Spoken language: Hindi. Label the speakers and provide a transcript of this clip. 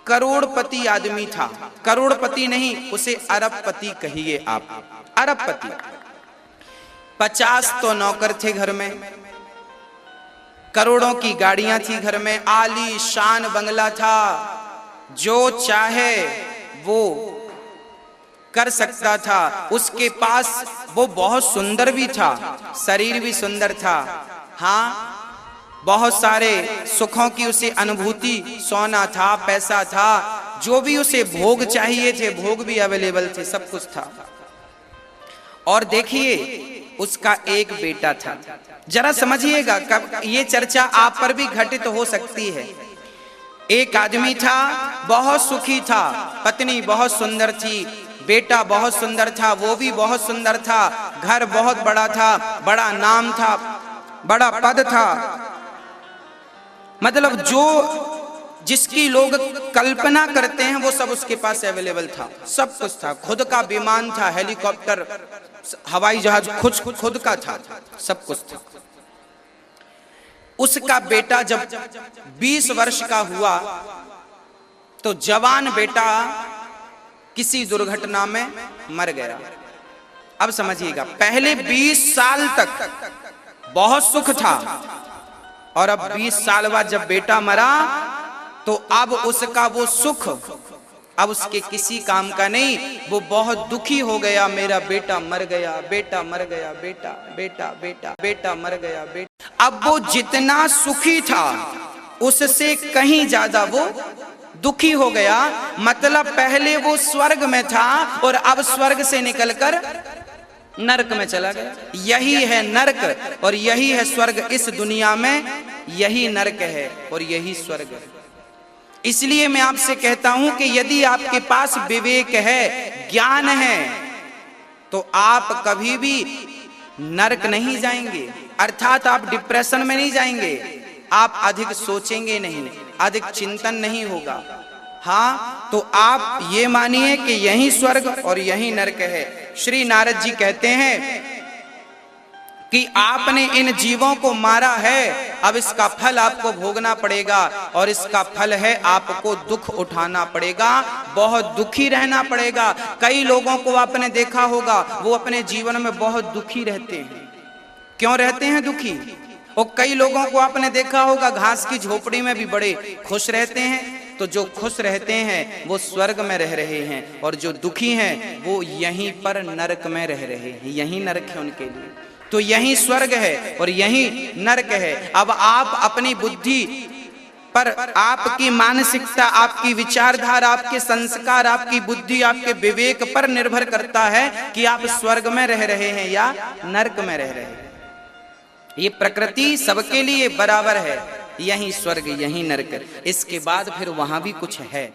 Speaker 1: करोड़पति आदमी था। करोड़पति नहीं, उसे अरबपति कहिए आप, अरबपति। 50 तो नौकर थे घर में, करोड़ों की गाड़ियां थी घर में, आली शान बंगला था, जो चाहे वो कर सकता था। उसके पास वो बहुत सुंदर भी था, शरीर भी सुंदर था, हाँ बहुत सारे सुखों की उसे अनुभूति, सोना था, पैसा था, जो भी उसे भोग चाहिए थे भोग भी अवेलेबल थे, सब कुछ था। और देखिए उसका एक बेटा था। जरा समझिएगा, कब ये चर्चा आप पर भी घटित हो सकती है। एक आदमी था, बहुत सुखी था, पत्नी बहुत सुंदर थी, बेटा बहुत सुंदर था, वो भी बहुत सुंदर था, घर बहुत बड़ा था, बड़ा नाम था, बड़ा पद था, मतलब जो जिसकी लोग कल्पना करते हैं वो सब उसके पास अवेलेबल था, सब कुछ था। खुद का विमान था, हेलीकॉप्टर, हवाई जहाज खुद का था, सब कुछ था। उसका बेटा जब 20 वर्ष का हुआ तो जवान बेटा किसी दुर्घटना में मर गया। अब समझिएगा, पहले 20 साल तक बहुत सुख था और अब 20 साल बाद जब बेटा मरा तो अब उसका वो सुख अब उसके किसी काम का नहीं, वो बहुत दुखी हो गया, मेरा बेटा मर गया, बेटा मर गया, बेटा बेटा बेटा बेटा मर गया, बेटा। अब वो जितना सुखी था उससे कहीं ज्यादा वो दुखी हो गया। मतलब पहले वो स्वर्ग में था और अब स्वर्ग से निकलकर नरक में चला गया। यही है नरक और यही है स्वर्ग। इस दुनिया में यही नरक है और यही स्वर्ग है। इसलिए मैं आपसे कहता हूं कि यदि आपके पास विवेक है, ज्ञान है, तो आप कभी भी नरक नहीं जाएंगे, अर्थात आप डिप्रेशन में नहीं जाएंगे, आप अधिक सोचेंगे नहीं, अधिक चिंतन नहीं होगा। हाँ, तो आप ये मानिए कि यही स्वर्ग और यही नरक है। श्री नारद जी कहते हैं कि आपने इन जीवों को मारा है, अब इसका फल आपको भोगना पड़ेगा और इसका फल है आपको दुख उठाना पड़ेगा, बहुत दुखी रहना पड़ेगा। कई लोगों को आपने देखा होगा वो अपने जीवन में बहुत दुखी रहते हैं। क्यों रहते हैं दुखी? और कई लोगों को आपने देखा होगा घास की झोपड़ी में भी बड़े खुश रहते हैं। तो जो खुश रहते हैं वो स्वर्ग में रह रहे हैं और जो दुखी हैं वो यहीं पर नरक में रह रहे हैं। यही नरक है उनके लिए। तो यही स्वर्ग है और यही नरक है। अब आप अपनी बुद्धि पर, आपकी मानसिकता, आपकी विचारधारा, आपके संस्कार, आपकी बुद्धि, आपके विवेक पर निर्भर करता है कि आप स्वर्ग में रह रहे हैं या नरक में रह रहे हैं। ये प्रकृति सबके लिए बराबर है, यही स्वर्ग यही नरक, इसके बाद फिर वहां भी कुछ है।